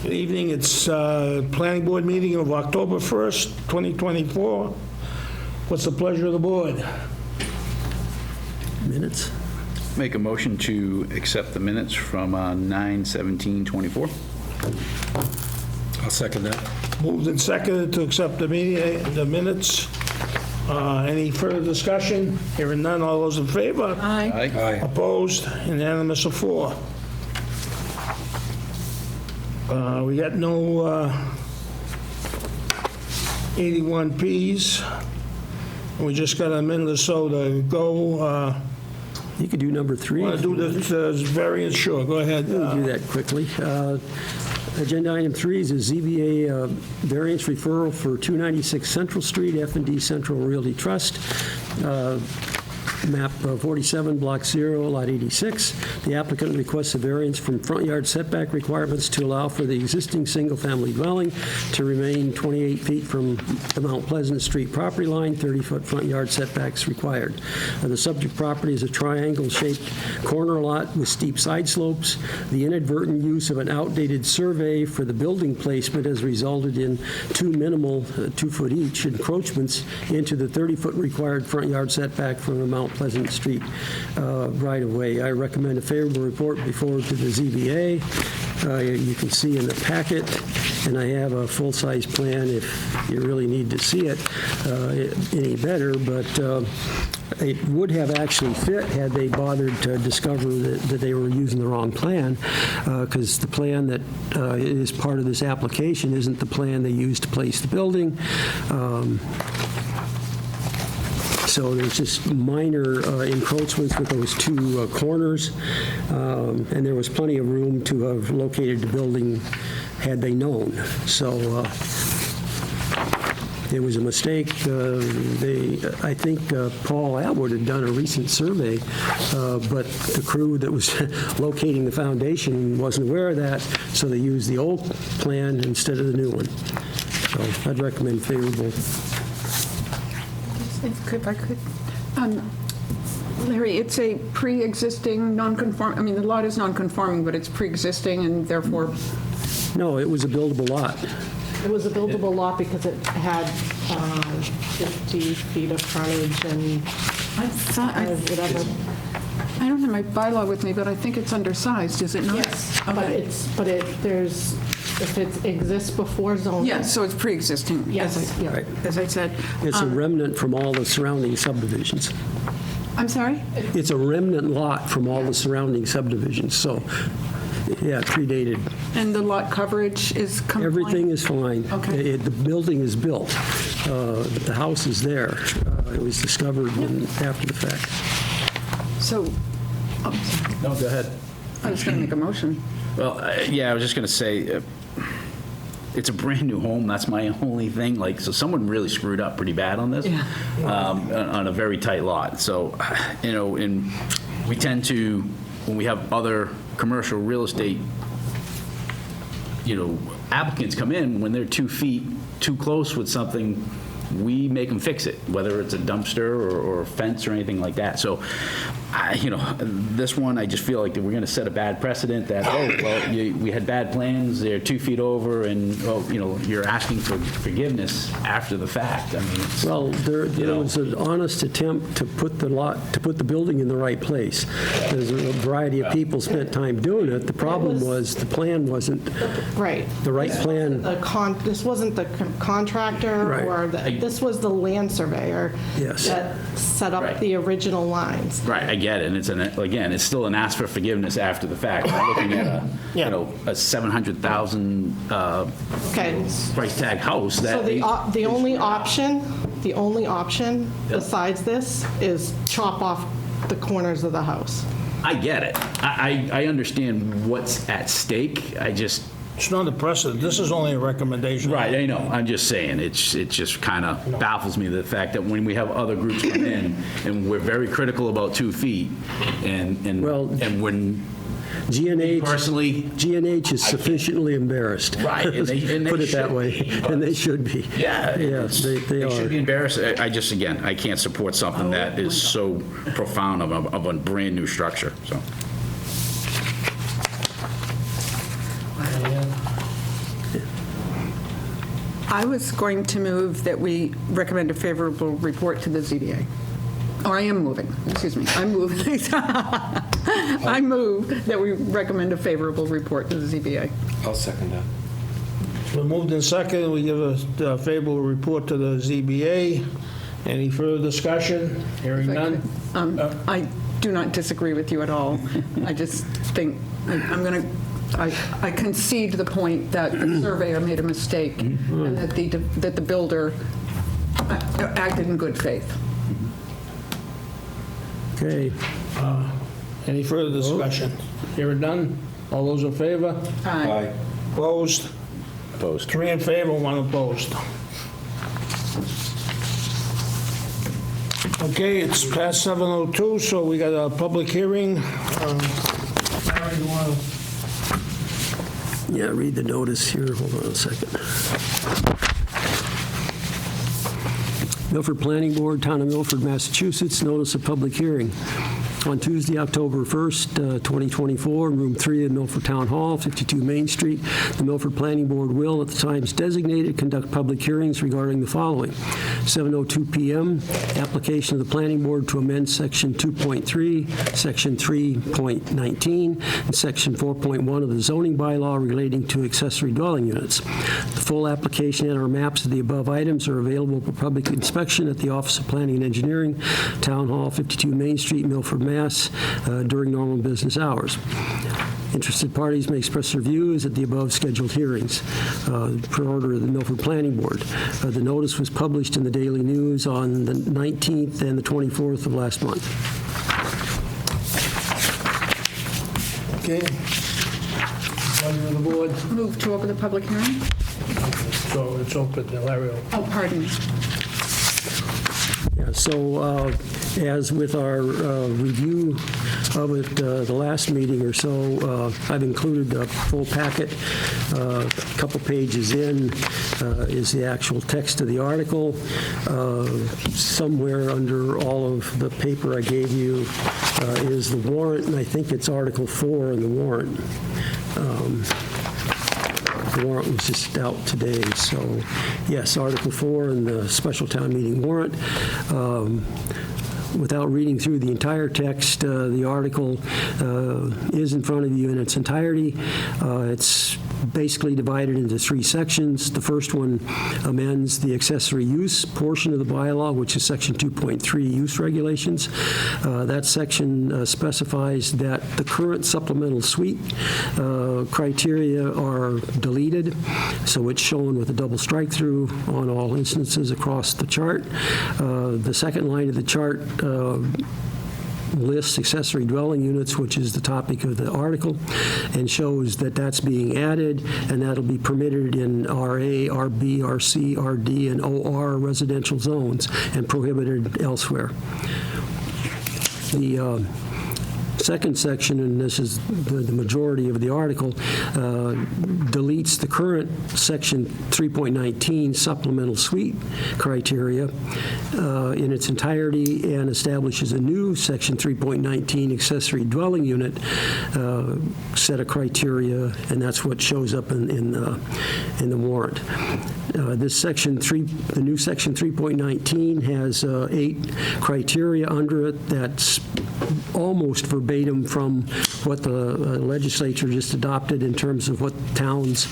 Good evening. It's Planning Board meeting of October 1st, 2024. What's the pleasure of the board? Minutes? Make a motion to accept the minutes from 9/17/24. I'll second that. Moved and seconded to accept the minutes. Any further discussion? Hearing none. All those in favor? Aye. Aye. Opposed? Unanimous of 4. We got no 81Ps. We just got a minute or so to go. You could do number 3. Want to do this variance? Sure, go ahead. We'll do that quickly. Agenda item 3 is a ZBA variance referral for 296 Central Street, F&D Central Realty Trust, map 47, block 0, lot 86. The applicant requests a variance from front yard setback requirements to allow for the existing single-family dwelling to remain 28 feet from the Mount Pleasant Street property line, 30-foot front yard setbacks required. The subject property is a triangle-shaped corner lot with steep side slopes. The inadvertent use of an outdated survey for the building placement has resulted in 2 minimal, 2-foot each, encroachments into the 30-foot required front yard setback from the Mount Pleasant Street right-of-way. I recommend a favorable report before to the ZBA. You can see in the packet, and I have a full-size plan if you really need to see it any better, but it would have actually fit had they bothered to discover that they were using the wrong plan, because the plan that is part of this application isn't the plan they used to place the building. So there's just minor encroachments with those 2 corners, and there was plenty of room to have located the building had they known. So it was a mistake. I think Paul Atwood had done a recent survey, but the crew that was locating the foundation wasn't aware of that, so they used the old plan instead of the new one. So I'd recommend favorable. If I could, Larry, it's a pre-existing non-conform, I mean, the lot is non-conforming, but it's pre-existing and therefore, No, it was a buildable lot. It was a buildable lot because it had 50 feet of frontage and I thought, whatever. I don't have my bylaw with me, but I think it's undersized, is it not? Yes, but Okay. if it exists before zoning. Yeah, so it's pre-existing. Yes. As I said. It's a remnant from all the surrounding subdivisions. I'm sorry? It's a remnant lot from all the surrounding subdivisions, so, yeah, it predated. And the lot coverage is compliant? Everything is fine. Okay. The building is built. The house is there. It was discovered after the fact. So, oh, sorry. No, go ahead. I was going to make a motion. Well, yeah, I was just going to say, it's a brand-new home, that's my only thing, like, so someone really screwed up pretty bad on this. Yeah. On a very tight lot, so, and we tend to, when we have other commercial real estate, applicants come in, when they're 2 feet too close with something, we make them fix it, whether it's a dumpster or a fence or anything like that. So, this one, I just feel like that we're going to set a bad precedent that, we had bad plans, they're 2 feet over, and, you're asking for forgiveness after the fact. I mean, it's, Well, there was an honest attempt to put the building in the right place. There's a variety of people spent time doing it. The problem was the plan wasn't Right. the right plan. This wasn't the contractor Right. or this was the land surveyor Yes. that set up Right. the original lines. right, I get it, and it's still an ask for forgiveness after the fact. We're looking at a $700,000 Okay. price tag house So that. the only option besides this is chop off the corners of the house. I get it. I understand what's at stake. It's not a precedent. This is only a recommendation. Right, I know. I'm just saying, it just kind of baffles me, the fact that when we have other groups come in, and we're very critical about 2 feet, and when G&H personally. G&H is sufficiently embarrassed. Right, and they Put it that should way, be, and they should be. Yeah. Yes, they should are. be embarrassed. I can't support something that is so profound of a brand-new structure, so. I was going to move that we recommend a favorable report to the ZBA. Or I am moving, excuse me. I move that we recommend a favorable report to the ZBA. I'll second that. We moved in second, we give a favorable report to the ZBA. Any further discussion? Hearing none? I do not disagree with you at all. I just think, I concede the point that the surveyor made a mistake and that the builder acted in good faith. Okay, Any further discussion? Hearing none? All those in favor? Aye. Opposed? Opposed. 3 in favor, 1 opposed. Okay, it's past 7:02, so we got a public hearing. Larry, you want to yeah, read the notice here. Hold on a second. Milford Planning Board, Town of Milford, Massachusetts, notice of public hearing. On Tuesday, October 1st, 2024, in Room 3 of Milford Town Hall, 52 Main Street, the Milford Planning Board will, at the times designated, conduct public hearings regarding the following. 7:02 p.m., application of the Planning Board to amend Section 2.3, Section 3.19, and Section 4.1 of the zoning bylaw relating to accessory dwelling units. The full application and/or maps of the above items are available for public inspection at the Office of Planning and Engineering, Town Hall, 52 Main Street, Milford, Mass, during normal business hours. Interested parties may express their views at the above scheduled hearings per order of the Milford Planning Board. The notice was published in the Daily News on the 19th and the 24th of last month. Okay. Pleasure of the board. Move to open the public hearing? So it's open, Larry. Oh, pardon me. Yeah, so as with our review of it the last meeting or so, I've included a full packet. A couple pages in is the actual text of the article. Somewhere under all of the paper I gave you is the warrant, and I think it's Article 4 in the warrant. The warrant was just out today, so yes, Article 4 in the special town meeting warrant. Without reading through the entire text, the article is in front of you in its entirety. It's basically divided into 3 sections. The first one amends the accessory use portion of the bylaw, which is Section 2.3 use regulations. That section specifies that the current supplemental suite criteria are deleted, so it's shown with a double strike through on all instances across the chart. The second line of the chart lists accessory dwelling units, which is the topic of the article, and shows that that's being added, and that'll be permitted in RA, RB, RC, RD, and OR residential zones, and prohibited elsewhere. The second section, and this is the majority of the article, deletes the current Section 3.19 supplemental suite criteria in its entirety and establishes a new Section 3.19 accessory dwelling unit set of criteria, and that's what shows up in the warrant. This Section 3, the new Section 3.19 has 8 criteria under it that's almost verbatim from what the legislature just adopted in terms of what towns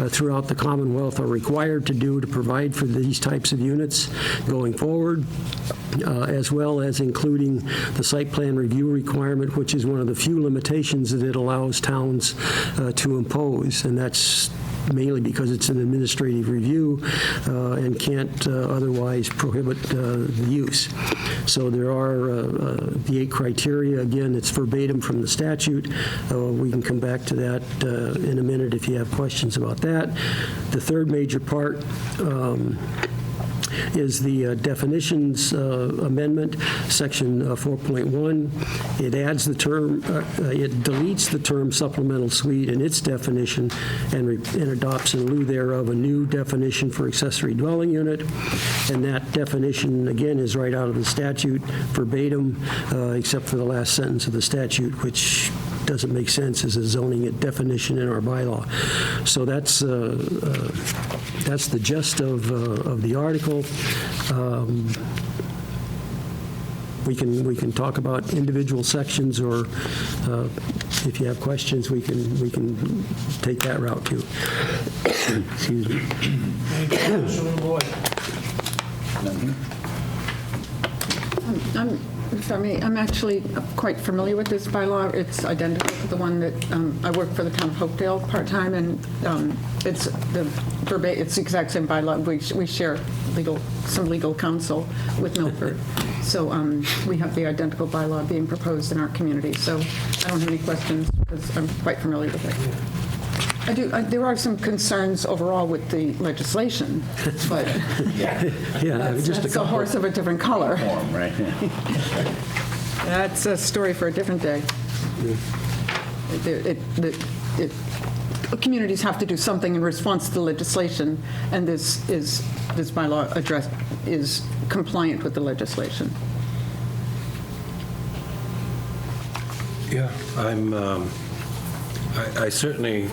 throughout the Commonwealth are required to do to provide for these types of units going forward, as well as including the site plan review requirement, which is one of the few limitations that it allows towns to impose, and that's mainly because it's an administrative review and can't otherwise prohibit the use. So there are the 8 criteria. Again, it's verbatim from the statute. We can come back to that in a minute if you have questions about that. The third major part is the definitions amendment, Section 4.1. It adds the term, it deletes the term supplemental suite in its definition and adopts in lieu thereof a new definition for accessory dwelling unit. And that definition, again, is right out of the statute, verbatim, except for the last sentence of the statute, which doesn't make sense as a zoning definition in our bylaw. So that's the gist of the article. We can talk about individual sections, or if you have questions, we can take that route too. Excuse me. Councilman Boyd. If I may, I'm actually quite familiar with this bylaw. It's identical to the one that, I work for the town of Hopedale part-time, and it's the exact same bylaw. We share some legal counsel with Milford. So we have the identical bylaw being proposed in our community. So I don't have any questions because I'm quite familiar with it. There are some concerns overall with the legislation, but that's a horse of a different color. Form, right? That's a story for a different day. Communities have to do something in response to the legislation, and this bylaw is compliant with the legislation. Yeah, I certainly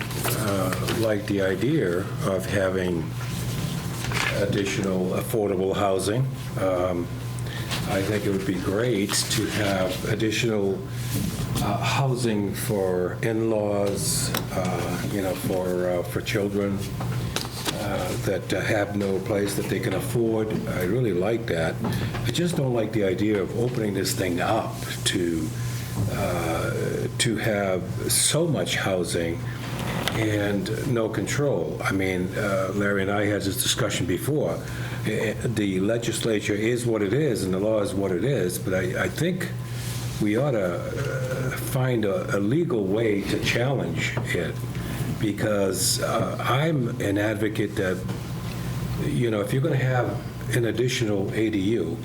like the idea of having additional affordable housing. I think it would be great to have additional housing for in-laws, for children that have no place that they can afford. I really like that. I just don't like the idea of opening this thing up to have so much housing and no control. I mean, Larry and I had this discussion before. The legislature is what it is, and the law is what it is, but I think we ought to find a legal way to challenge it, because I'm an advocate that, if you're going to have an additional ADU,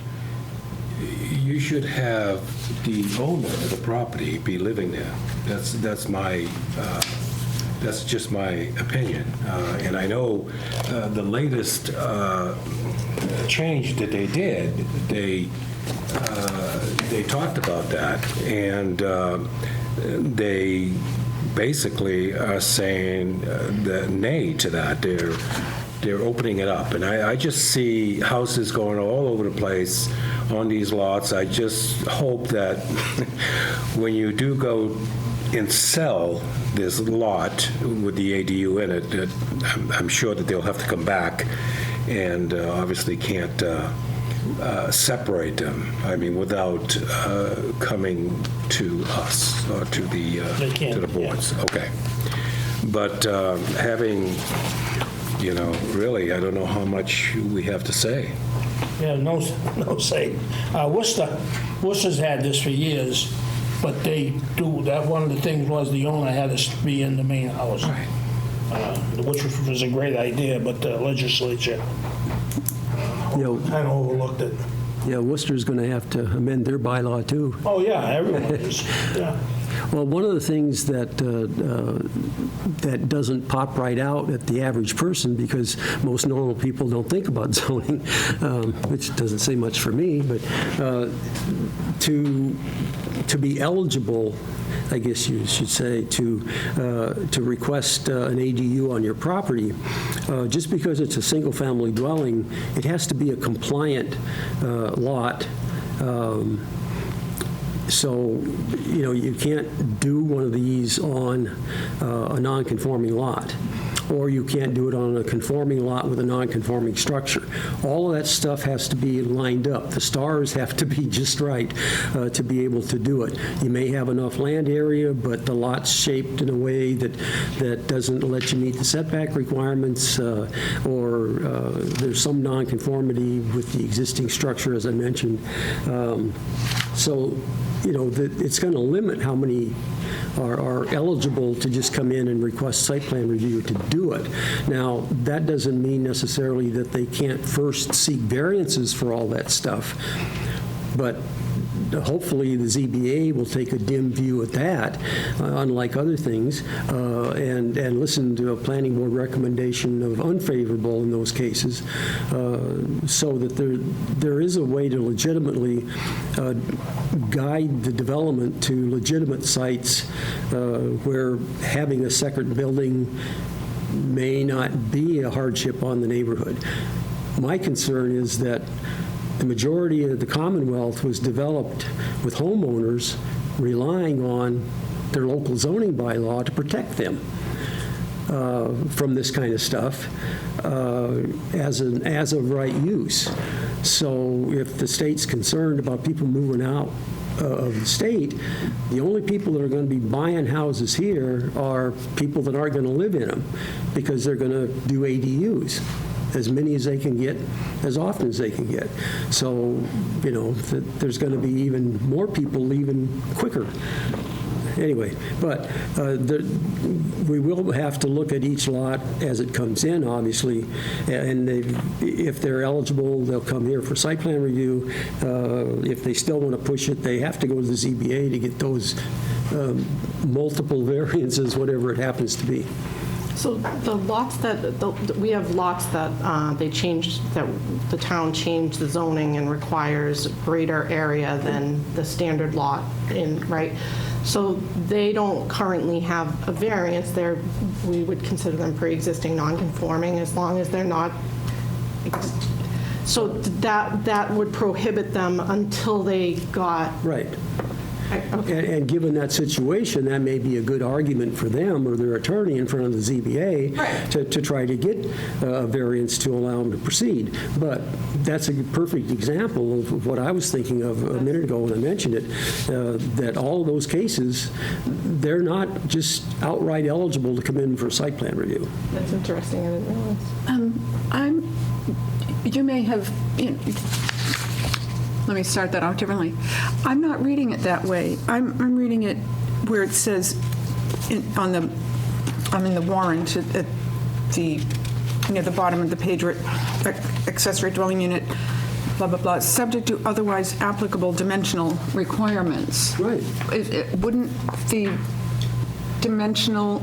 you should have the owner of the property be living there. That's just my opinion. And I know the latest change that they did, they talked about that, and they basically are saying nay to that. They're opening it up, and I just see houses going all over the place on these lots. I just hope that when you do go and sell this lot with the ADU in it, that I'm sure that they'll have to come back and obviously can't separate them, without coming to us or to the boards. Yeah. Okay. But having, really, I don't know how much we have to say. Yeah, no say. Worcester's had this for years, but they do, that one of the things was the owner had to be in the main house. Right. Which was a great idea, but the legislature kind of overlooked it. Yeah, Worcester's going to have to amend their bylaw too. Oh, yeah, everyone is, yeah. Well, one of the things that doesn't pop right out at the average person, because most normal people don't think about zoning, which doesn't say much for me, but to be eligible, I guess you should say, to request an ADU on your property, just because it's a single-family dwelling, it has to be a compliant lot. So, you can't do one of these on a non-conforming lot, or you can't do it on a conforming lot with a non-conforming structure. All of that stuff has to be lined up. The stars have to be just right to be able to do it. You may have enough land area, but the lot's shaped in a way that doesn't let you meet the setback requirements, or there's some non-conformity with the existing structure, as I mentioned. So, it's going to limit how many are eligible to just come in and request site plan review to do it. Now, that doesn't mean necessarily that they can't first seek variances for all that stuff, but hopefully the ZBA will take a dim view at that, unlike other things, and listen to a planning board recommendation of unfavorable in those cases, so that there is a way to legitimately guide the development to legitimate sites where having a second building may not be a hardship on the neighborhood. My concern is that the majority of the Commonwealth was developed with homeowners relying on their local zoning bylaw to protect them from this kind of stuff as of right use. So if the state's concerned about people moving out of the state, the only people that are going to be buying houses here are people that aren't going to live in them because they're going to do ADUs, as many as they can get, as often as they can get. So, there's going to be even more people leaving quicker. Anyway, but we will have to look at each lot as it comes in, obviously, and if they're eligible, they'll come here for site plan review. If they still want to push it, they have to go to the ZBA to get those multiple variances, whatever it happens to be. So the lots we have lots that they changed, that the town changed the zoning and requires greater area than the standard lot right? So they don't currently have a variance. We would consider them pre-existing non-conforming as long as they're not. So that would prohibit them until they got. Right. Okay. And given that situation, that may be a good argument for them or their attorney in front of the ZBA Right. to try to get a variance to allow them to proceed. But that's a perfect example of what I was thinking of a minute ago when I mentioned it, that all of those cases, they're not just outright eligible to come in for site plan review. That's interesting. I didn't realize. You may have, let me start that out differently. I'm not reading it that way. I'm reading it where it says I'm in the warrant at near the bottom of the page where accessory dwelling unit, blah, blah, blah, subject to otherwise applicable dimensional requirements. Right. Wouldn't dimensional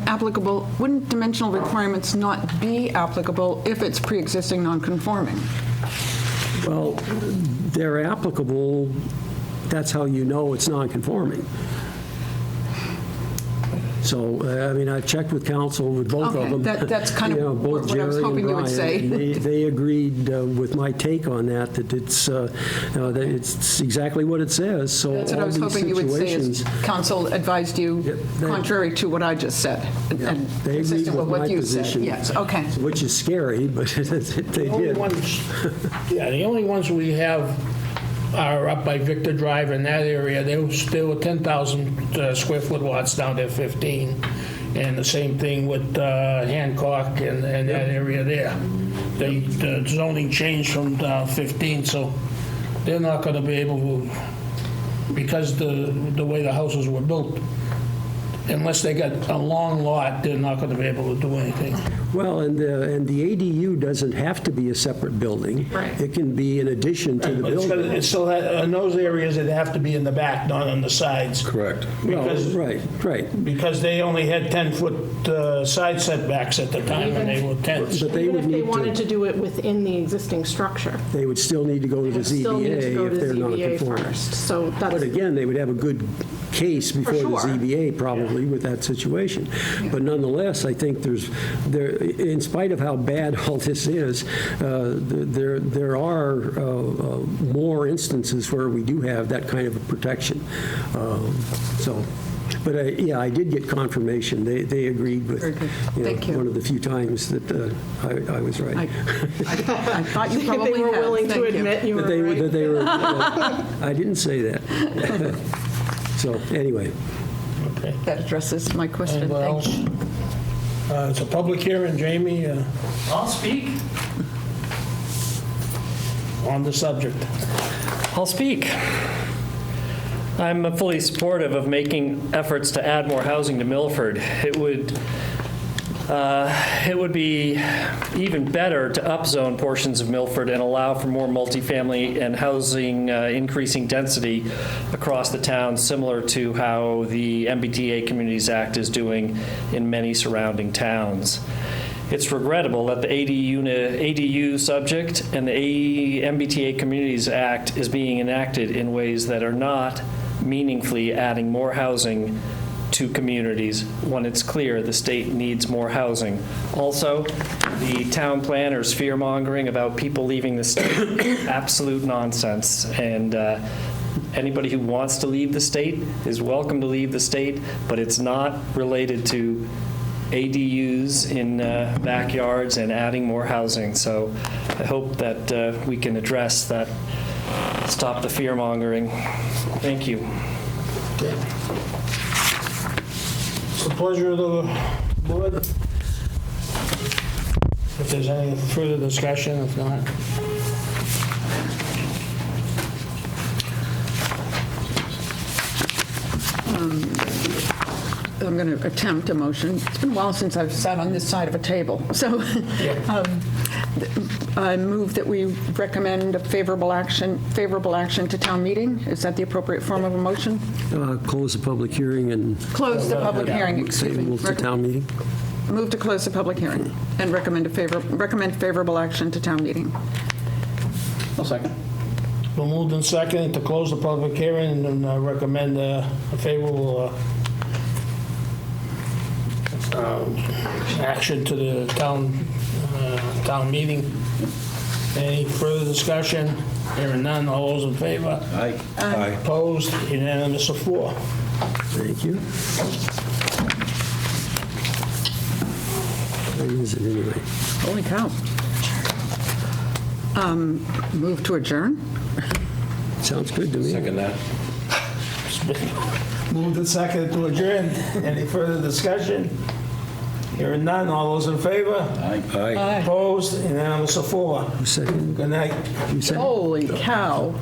requirements not be applicable if it's pre-existing non-conforming? Well, they're applicable. That's how you know it's non-conforming. So, I've checked with counsel with both Okay, of them. that's kind of both what I was Jerry and hoping you would Brian, say. and They agreed with my take on that that it's exactly what it says. So That's what I was all these hoping you would say is situations- counsel advised you they- contrary to what I just said. And They agreed consistent with what my you said. position. Yes, okay. Which is scary, but they The only did. the only ones we have are up by Victor Drive in that area. They were 10,000 square foot lots down to 15. And the same thing with Hancock and that area there. The zoning changed from 15, so they're not going to be able to, because the way the houses were built, unless they got a long lot, they're not going to be able to do anything. Well, and the ADU doesn't have to be a separate building. Right. It can be in addition to the But building. it's still, in those areas, it'd have to be in the back, not on the sides. Correct. Well, Because right. because they only had 10-foot side setbacks at the time, and they were 10s. But they Even would if they need wanted to, to do it within the existing structure. they would still need to go to the Still need to go ZBA to if the they're not ZBA conforming. first. So But that's, again, they would have a good case before the sure. ZBA probably with that situation. But nonetheless, I think in spite of how bad all this is, there are more instances where we do have that kind of a protection. But I did get confirmation. They agreed with Very good. Thank you. one of the few times that I was right. I thought you probably they were had. willing to Thank you. admit you were That they right. were, I didn't say that. So, anyway. Okay. That addresses my question. Anyone Thank else? you. It's a public hearing, Jamie, I'll speak. on the subject. I'll speak. I'm fully supportive of making efforts to add more housing to Milford. It would It would be even better to upzone portions of Milford and allow for more multifamily and housing increasing density across the town, similar to how the MBTA Communities Act is doing in many surrounding towns. It's regrettable that the ADU subject and the MBTA Communities Act is being enacted in ways that are not meaningfully adding more housing to communities when it's clear the state needs more housing. Also, the town planner's fear-mongering about people leaving the state, absolute nonsense. And anybody who wants to leave the state is welcome to leave the state, but it's not related to ADUs in backyards and adding more housing. So I hope that we can address that, stop the fear-mongering. Thank you. It's the pleasure of the board. If there's any further discussion, if not. I'm going to attempt a motion. It's been a while since I've sat on this side of a table. So I move that we recommend a favorable action to town meeting. Is that the appropriate form of a motion? Close the public hearing and Close the public hearing, excuse me. move to town meeting. Move to close the public hearing and recommend favorable action to town meeting. I'll second. We'll move in second to close the public hearing and recommend a favorable action to the town meeting. Any further discussion? Hearing none, all those in favor? Aye. Aye. Opposed? Unanimous of 4. Thank you. What is it anyway? Holy cow. Move to adjourn? Sounds good to me. Second that. Moved and second to adjourn. Any further discussion? Hearing none, all those in favor? Aye. Opposed? Unanimous of 4. Second. Good night. You said? Holy cow.